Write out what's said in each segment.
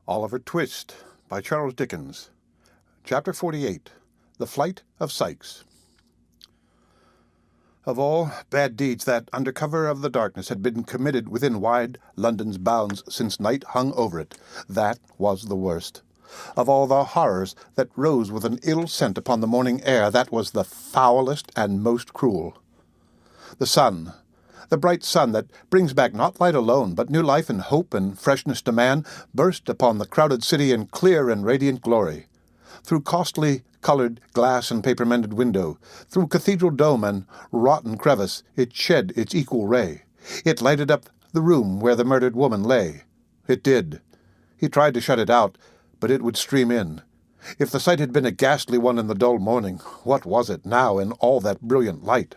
Oliver Twist by Charles Dickens. Chapter 48. The Flight of Sikes. Of all bad deeds that, under cover of the darkness, had been committed within wide London's bounds since night hung over it, that was the worst. Of all the horrors that rose with an ill scent upon the morning air, that was the foulest and most cruel. The sun, the bright sun that brings back not light alone, but new life and hope and freshness to man, burst upon the crowded city in clear and radiant glory. Through costly coloured glass and paper-mended window, through cathedral dome and rotten crevice, it shed its equal ray. It lighted up the room where the murdered woman lay. It did. He tried to shut it out, but it would stream in. If the sight had been a ghastly one in the dull morning, what was it now in all that brilliant light?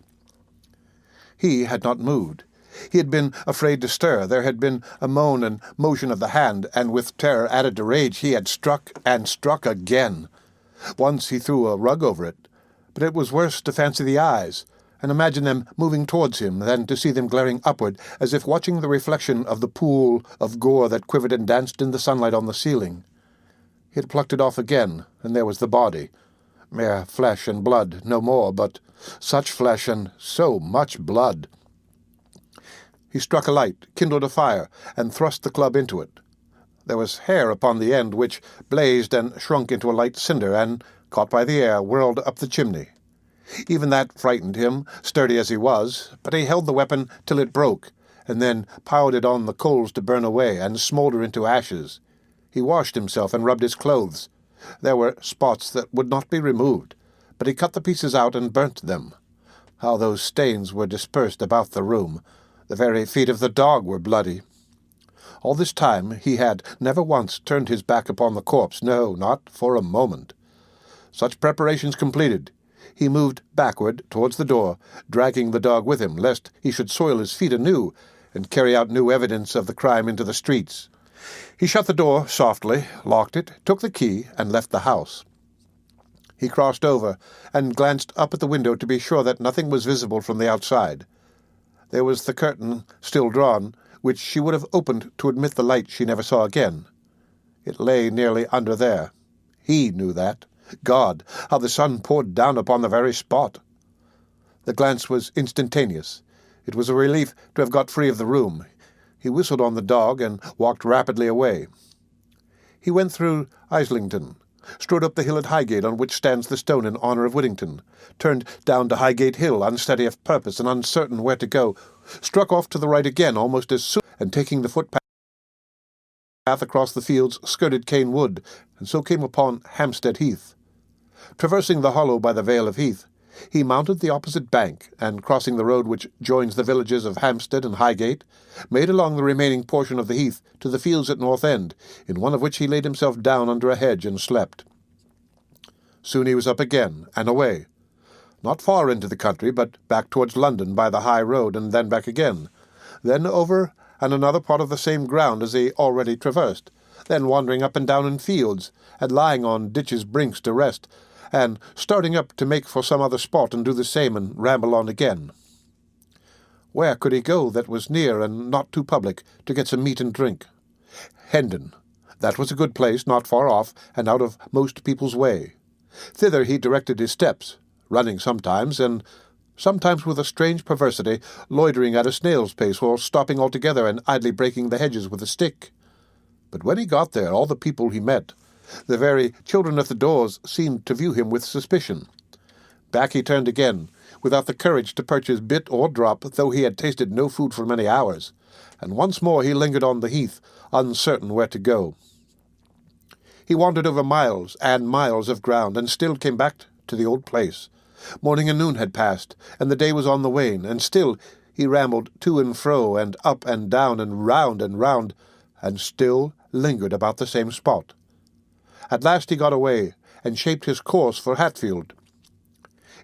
He had not moved. He had been afraid to stir. There had been a moan and motion of the hand, and with terror added to rage he had struck and struck again. Once he threw a rug over it, but it was worse to fancy the eyes, and imagine them moving towards him, than to see them glaring upward, as if watching the reflection of the pool of gore that quivered and danced in the sunlight on the ceiling. He had plucked it off again, and there was the body. Mere flesh and blood, no more, but such flesh and so much blood. He struck a light, kindled a fire, and thrust the club into it. There was hair upon the end, which blazed and shrunk into a light cinder, and, caught by the air, whirled up the chimney. Even that frightened him, sturdy as he was, but he held the weapon till it broke, and then piled it on the coals to burn away and smoulder into ashes. He washed himself and rubbed his clothes. There were spots that would not be removed, but he cut the pieces out and burnt them. How those stains were dispersed about the room! The very feet of the dog were bloody. All this time he had never once turned his back upon the corpse, no, not for a moment. Such preparations completed, he moved backward towards the door, dragging the dog with him, lest he should soil his feet anew and carry out new evidence of the crime into the streets. He shut the door softly, locked it, took the key, and left the house. He crossed over and glanced up at the window to be sure that nothing was visible from the outside. There was the curtain still drawn, which she would have opened to admit the light she never saw again. It lay nearly under there. He knew that. God, how the sun poured down upon the very spot! The glance was instantaneous. It was a relief to have got free of the room. He whistled on the dog and walked rapidly away. He went through Islington, strode up the hill at Highgate on which stands the stone in honour of Whittington, turned down to Highgate Hill, unsteady of purpose and uncertain where to go, struck off to the right again almost as soon, and taking the footpath across the fields, skirted Cane Wood, and so came upon Hampstead Heath. Traversing the hollow by the Vale of Heath, he mounted the opposite bank, and crossing the road which joins the villages of Hampstead and Highgate, made along the remaining portion of the heath to the fields at North End, in one of which he laid himself down under a hedge and slept. Soon he was up again, and away. Not far into the country, but back towards London by the high road, and then back again. Then over and another part of the same ground as he already traversed, then wandering up and down in fields, and lying on ditches' brinks to rest, and starting up to make for some other spot and do the same and ramble on again. Where could he go that was near and not too public to get some meat and drink? Hendon. That was a good place, not far off, and out of most people's way. Thither he directed his steps, running sometimes, and sometimes with a strange perversity, loitering at a snail's pace, or stopping altogether and idly breaking the hedges with a stick. But when he got there, all the people he met, the very children at the doors, seemed to view him with suspicion. Back he turned again, without the courage to purchase bit or drop, though he had tasted no food for many hours, and once more he lingered on the heath, uncertain where to go. He wandered over miles and miles of ground, and still came back to the old place. Morning and noon had passed, and the day was on the wane, and still he rambled to and fro, and up and down, and round, and still lingered about the same spot. At last he got away, and shaped his course for Hatfield.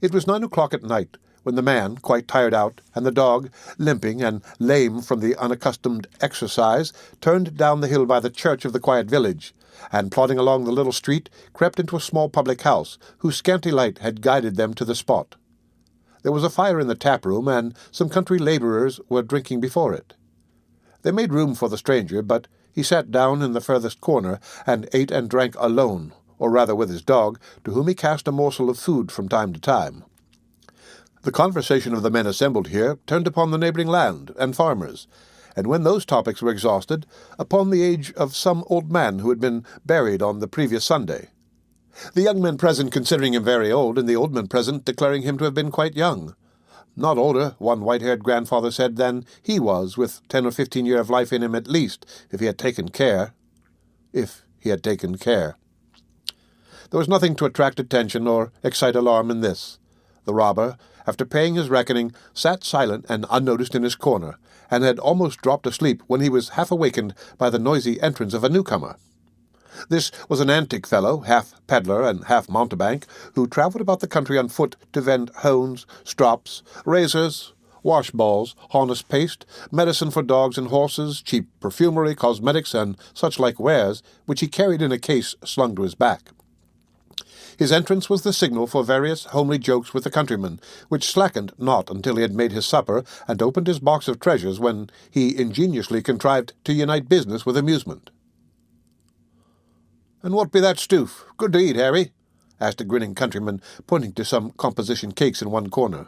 It was 9 o'clock at night, when the man, quite tired out, and the dog, limping and lame from the unaccustomed exercise, turned down the hill by the church of the quiet village, and, plodding along the little street, crept into a small public house, whose scanty light had guided them to the spot. There was a fire in the tap-room, and some country labourers were drinking before it. They made room for the stranger, but He sat down in the furthest corner and ate and drank alone, or rather with his dog, to whom he cast a morsel of food from time to time. The conversation of the men assembled here turned upon the neighbouring land and farmers, and when those topics were exhausted, upon the age of some old man who had been buried on the previous Sunday. The young men present considering him very old, and the old men present declaring him to have been quite young. Not older, one white-haired grandfather said, than he was, with 10 or 15 years of life in him at least, if he had taken care. If he had taken care. There was nothing to attract attention or excite alarm in this. The robber, after paying his reckoning, sat silent and unnoticed in his corner, and had almost dropped asleep when he was half awakened by the noisy entrance of a newcomer. This was an antic fellow, half peddler and half mountebank, who travelled about the country on foot to vend hones, strops, razors, washballs, harness paste, medicine for dogs and horses, cheap perfumery, cosmetics, and such like wares, which he carried in a case slung to his back. His entrance was the signal for various homely jokes with the countrymen, which slackened not until he had made his supper and opened his box of treasures, when he ingeniously contrived to unite business with amusement. "And what be that stoof? Good to eat, Harry?" asked a grinning countryman, pointing to some composition cakes in one corner.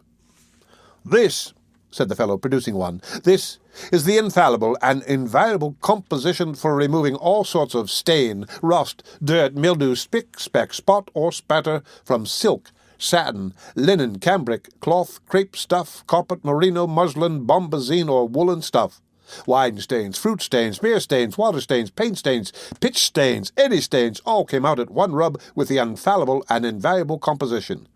"This," said the fellow, producing one, "this is the infallible and invaluable composition for removing all sorts of stain, rust, dirt, mildew, spick, speck, spot, or spatter from silk, satin, linen, cambric, cloth, crepe stuff, carpet, merino, muslin, bombazine, or woolen stuff. Wine stains, fruit stains, beer stains, water stains, paint stains, pitch stains, any stains, all came out at one rub with the infallible and invaluable composition.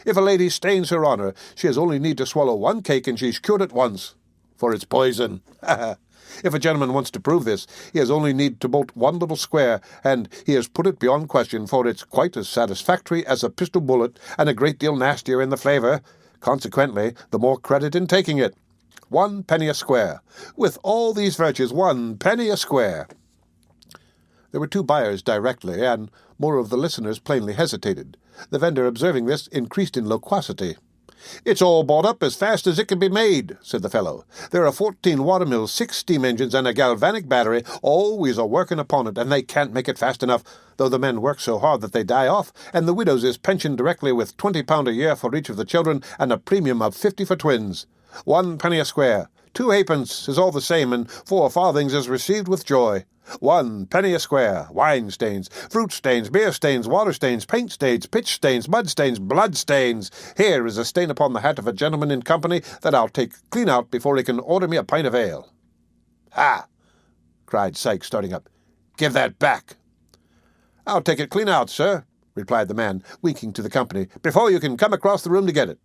If a lady stains her honour, she has only need to swallow one cake and she's cured at once, for it's poison. If a gentleman wants to prove this, he has only need to bolt one little square, and he has put it beyond question, for it's quite as satisfactory as a pistol bullet, and a great deal nastier in the flavour. Consequently, the more credit in taking it. 1 penny a square. With all these virtues, 1 penny a square." There were 2 buyers directly, and more of the listeners plainly hesitated. The vendor, observing this, increased in loquacity. "It's all bought up as fast as it can be made," said the fellow. "There are 14 water mills, 6 steam engines, and a galvanic battery, always a-working upon it, and they can't make it fast enough, though the men work so hard that they die off, and the widows is pensioned directly with £20 a year for each of the children, and a premium of 50 for twins. 1 penny a square. 2 halfpence is all the same, and 4 farthings is received with joy. 1 penny a square. Wine stains, fruit stains, beer stains, water stains, paint stains, pitch stains, mud stains, blood stains. Here is a stain upon the hat of a gentleman in company that I'll take clean out before he can order me a pint of ale." "Ha!" cried Sikes, starting up. "Give that back." "I'll take it clean out, sir," replied the man, winking to the company, "before you can come across the room to get it.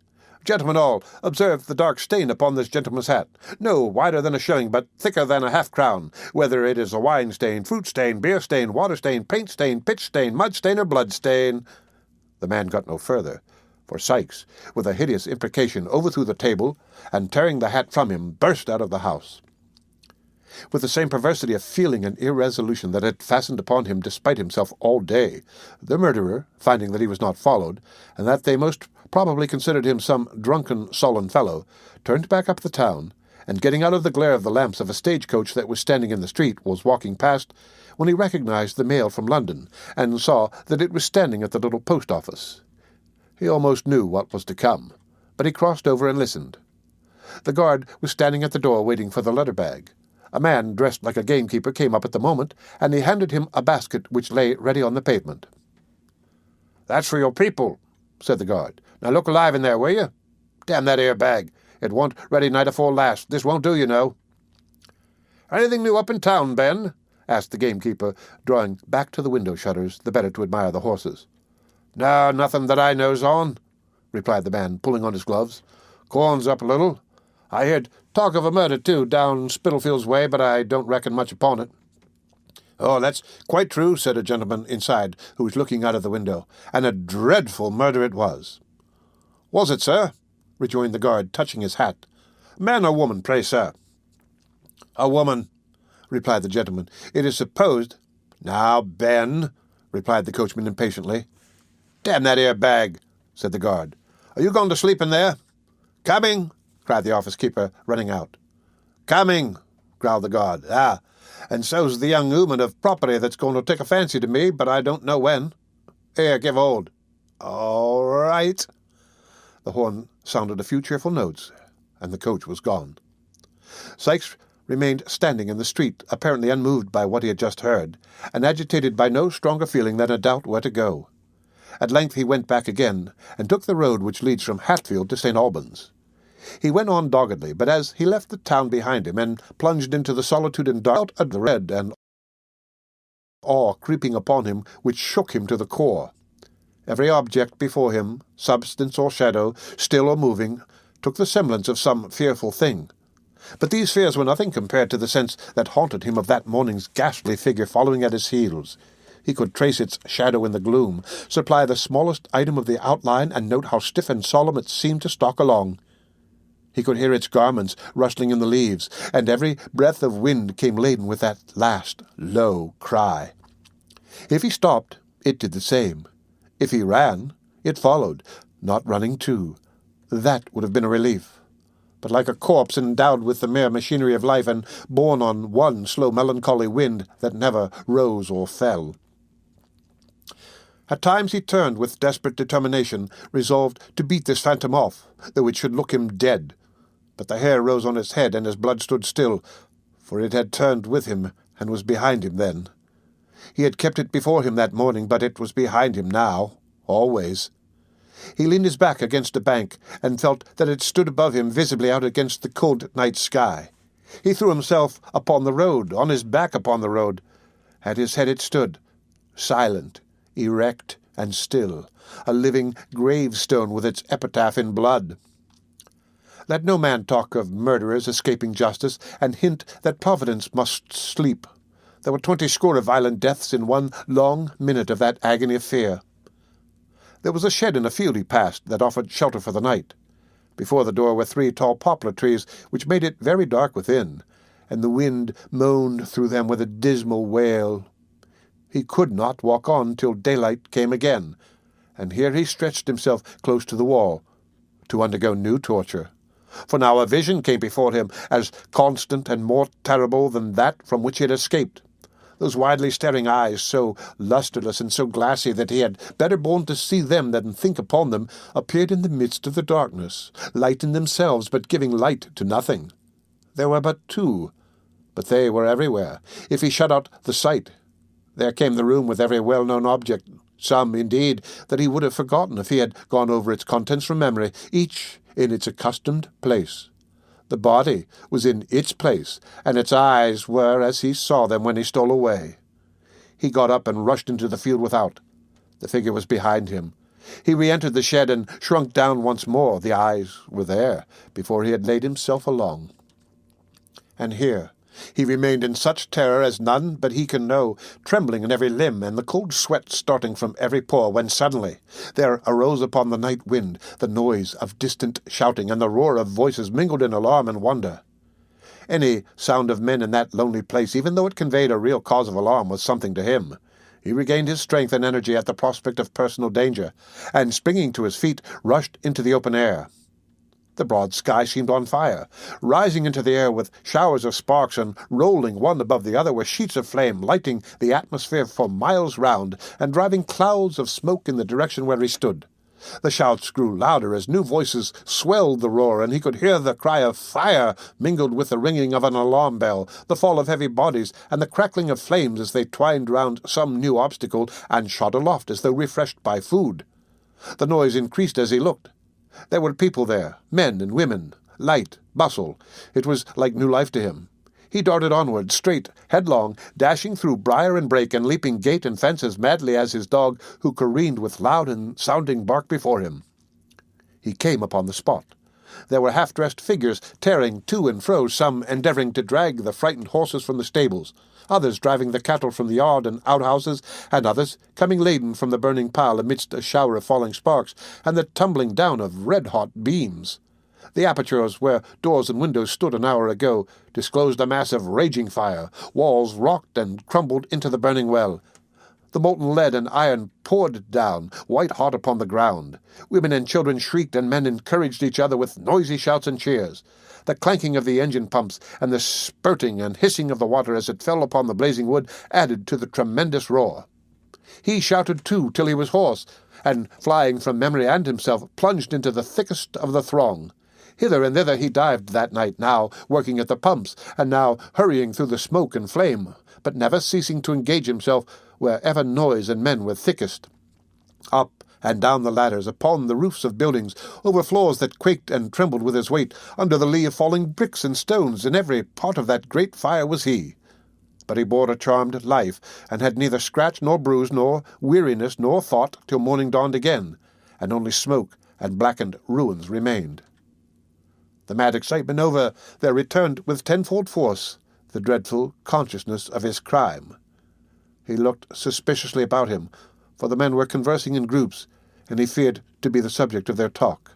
Gentlemen all, observe the dark stain upon this gentleman's hat. No wider than a shilling, but thicker than a half-crown, whether it is a wine stain, fruit stain, beer stain, water stain, paint stain, pitch stain, mud stain, or blood stain." The man got no further, for Sikes, with a hideous imprecation, overthrew the table, and tearing the hat from him, burst out of the house. With the same perversity of feeling and irresolution that had fastened upon him despite himself all day, the murderer, finding that he was not followed, and that they most probably considered him some drunken, sullen fellow, turned back up the town, and getting out of the glare of the lamps of a stagecoach that was standing in the street, was walking past, when he recognized the mail from London, and saw that it was standing at the little post-office. He almost knew what was to come, but he crossed over and listened. The guard was standing at the door waiting for the letter-bag. A man dressed like a gamekeeper came up at the moment, and he handed him a basket which lay ready on the pavement. "That's for your people," said the guard. "Now look alive in there, will you? Damn that 'ere bag. It wa'n't ready night afore last. This won't do, you know." "Anything new up in town, Ben?" asked the gamekeeper, drawing back to the window shutters, the better to admire the horses. "No, nothing that I knows on," replied the man, pulling on his gloves. "Corn's up a little. I heard talk of a murder, too, down Spitalfields way, but I don't reckon much upon it." "Oh, that's quite true," said a gentleman inside, who was looking out of the window, "and a dreadful murder it was." "Was it, sir?" rejoined the guard, touching his hat. "Man or woman, pray, sir?" "A woman," replied the gentleman. "It is supposed—" "Now, Ben," replied the coachman impatiently. "Damn that 'ere bag," said the guard. "Are you going to sleep in there?" "Coming," cried the office-keeper, running out. "Coming," growled the guard. "Ah, And so's the young ooman of property that's going to take a fancy to me, but I don't know when. Here, give hold. All right. The horn sounded a few cheerful notes, and the coach was gone. Sikes remained standing in the street, apparently unmoved by what he had just heard, and agitated by no stronger feeling than a doubt where to go. At length he went back again, and took the road which leads from Hatfield to St. Albans. He went on doggedly, but as he left the town behind him and plunged into the solitude and dark, a dread and awe creeping upon him which shook him to the core. Every object before him, substance or shadow, still or moving, took the semblance of some fearful thing. But these fears were nothing compared to the sense that haunted him of that morning's ghastly figure following at his heels. He could trace its shadow in the gloom, supply the smallest item of the outline, and note how stiff and solemn it seemed to stalk along. He could hear its garments rustling in the leaves, and every breath of wind came laden with that last low cry. If he stopped, it did the same. If he ran, it followed, not running too. That would have been a relief. But like a corpse endowed with the mere machinery of life and borne on one slow melancholy wind that never rose or fell. At times he turned with desperate determination, resolved to beat this phantom off, though it should look him dead. But the hair rose on his head, and his blood stood still, for it had turned with him and was behind him then. He had kept it before him that morning, but it was behind him now, always. He leaned his back against a bank, and felt that it stood above him visibly out against the cold night sky. He threw himself upon the road, on his back upon the road. At his head it stood, silent, erect and still, a living gravestone with its epitaph in blood. Let no man talk of murderers escaping justice, and hint that Providence must sleep. There were 20 score of violent deaths in one long minute of that agony of fear. There was a shed in a field he passed that offered shelter for the night. Before the door were 3 tall poplar trees, which made it very dark within, and the wind moaned through them with a dismal wail. He could not walk on till daylight came again, and here he stretched himself close to the wall, to undergo new torture. For now a vision came before him, as constant and more terrible than that from which he had escaped. Those widely staring eyes, so lustreless and so glassy that he had better borne to see them than think upon them, appeared in the midst of the darkness, light in themselves, but giving light to nothing. There were but 2, but they were everywhere. If he shut out the sight, there came the room with every well-known object, some, indeed, that he would have forgotten if he had gone over its contents from memory, each in its accustomed place. The body was in its place, and its eyes were as he saw them when he stole away. He got up and rushed into the field without. The figure was behind him. He re-entered the shed and shrunk down once more. The eyes were there, before he had laid himself along. And here he remained in such terror as none but he can know, trembling in every limb, and the cold sweat starting from every pore, when suddenly there arose upon the night wind the noise of distant shouting, and the roar of voices mingled in alarm and wonder. Any sound of men in that lonely place, even though it conveyed a real cause of alarm, was something to him. He regained his strength and energy at the prospect of personal danger, and springing to his feet, rushed into the open air. The broad sky seemed on fire. Rising into the air with showers of sparks and rolling one above the other were sheets of flame, lighting the atmosphere for miles round, and driving clouds of smoke in the direction where he stood. The shouts grew louder as new voices swelled the roar, and he could hear the cry of fire mingled with the ringing of an alarm bell, the fall of heavy bodies, and the crackling of flames as they twined round some new obstacle and shot aloft as though refreshed by food. The noise increased as he looked. There were people there, men and women, light, bustle. It was like new life to him. He darted onward, straight, headlong, dashing through briar and brake, and leaping gate and fence as madly as his dog, who careened with loud and sounding bark before him. He came upon the spot. There were half-dressed figures tearing to and fro, some endeavouring to drag the frightened horses from the stables, others driving the cattle from the yard and outhouses, and others coming laden from the burning pile amidst a shower of falling sparks and the tumbling down of red-hot beams. The apertures where doors and windows stood an hour ago disclosed a mass of raging fire. Walls rocked and crumbled into the burning well. The molten lead and iron poured down, white-hot upon the ground. Women and children shrieked, and men encouraged each other with noisy shouts and cheers. The clanking of the engine pumps and the spurting and hissing of the water as it fell upon the blazing wood added to the tremendous roar. He shouted too till he was hoarse, and, flying from memory and himself, plunged into the thickest of the throng. Hither and thither he dived that night, now working at the pumps, and now hurrying through the smoke and flame, but never ceasing to engage himself wherever noise and men were thickest. Up and down the ladders, upon the roofs of buildings, over floors that quaked and trembled with his weight, under the lee of falling bricks and stones, in every part of that great fire was he. But he bore a charmed life, and had neither scratch nor bruise, nor weariness, nor thought, till morning dawned again, and only smoke and blackened ruins remained. The mad excitement over, there returned with tenfold force the dreadful consciousness of his crime. He looked suspiciously about him, for the men were conversing in groups, and he feared to be the subject of their talk.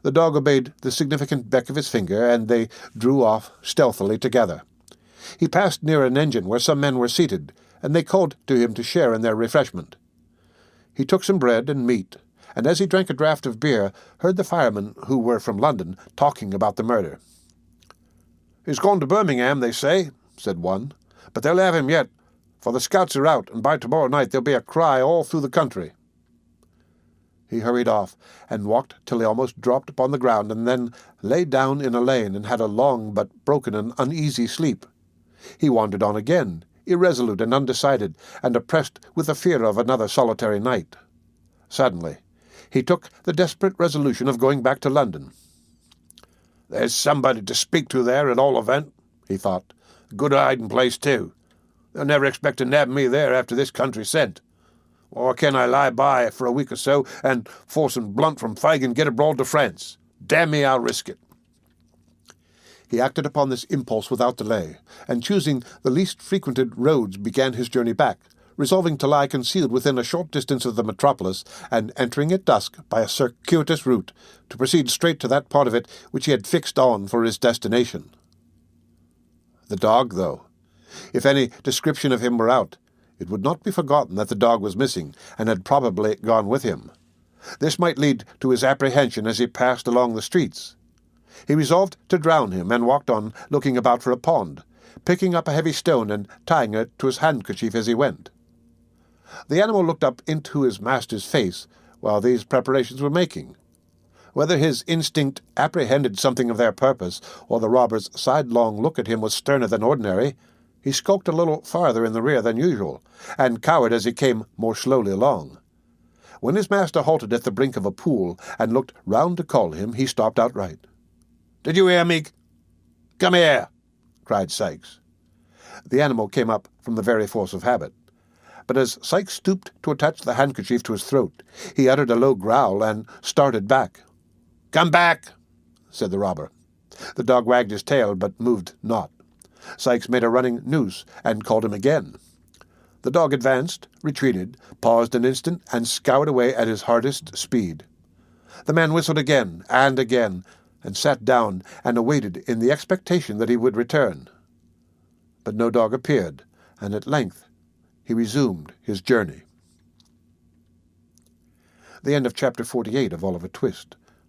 The dog obeyed the significant beck of his finger, and they drew off stealthily together. He passed near an engine where some men were seated, and they called to him to share in their refreshment. He took some bread and meat, and as he drank a draught of beer, heard the firemen, who were from London, talking about the murder. "He's gone to Birmingham, they say," said one, "but they'll have him yet, for the scouts are out, and by tomorrow night there'll be a cry all through the country." He hurried off, and walked till he almost dropped upon the ground, and then lay down in a lane, and had a long but broken and uneasy sleep. He wandered on again, irresolute and undecided, and oppressed with the fear of another solitary night. Suddenly, he took the desperate resolution of going back to London. "There's somebody to speak to there, at all event," he thought. "Good hiding place, too. They'll never expect to nab me there after this country scent. Or can I lie by for a week or so, and, forcing Blunt from Fagin, get abroad to France? Damn me, I'll risk it." He acted upon this impulse without delay, and choosing the least frequented roads began his journey back, resolving to lie concealed within a short distance of the metropolis, and entering at dusk by a circuitous route, to proceed straight to that part of it which he had fixed on for his destination. The dog, though, if any description of him were out, it would not be forgotten that the dog was missing, and had probably gone with him. This might lead to his apprehension as he passed along the streets. He resolved to drown him, and walked on, looking about for a pond, picking up a heavy stone and tying it to his handkerchief as he went. The animal looked up into his master's face while these preparations were making. Whether his instinct apprehended something of their purpose, or the robber's sidelong look at him was sterner than ordinary, he skulked a little farther in the rear than usual, and cowered as he came more slowly along. When his master halted at the brink of a pool, and looked round to call him, he stopped outright. "Did you hear me? Come here," cried Sikes. The animal came up from the very force of habit. But as Sikes stooped to attach the handkerchief to his throat, he uttered a low growl and started back. "Come back," said the robber. The dog wagged his tail, but moved not. Sikes made a running noose, and called him again. The dog advanced, retreated, paused an instant, and scoured away at his hardest speed. The man whistled again, and sat down and awaited in the expectation that he would return. But no dog appeared, and at length he resumed his journey. The end of chapter 48 of Oliver Twist.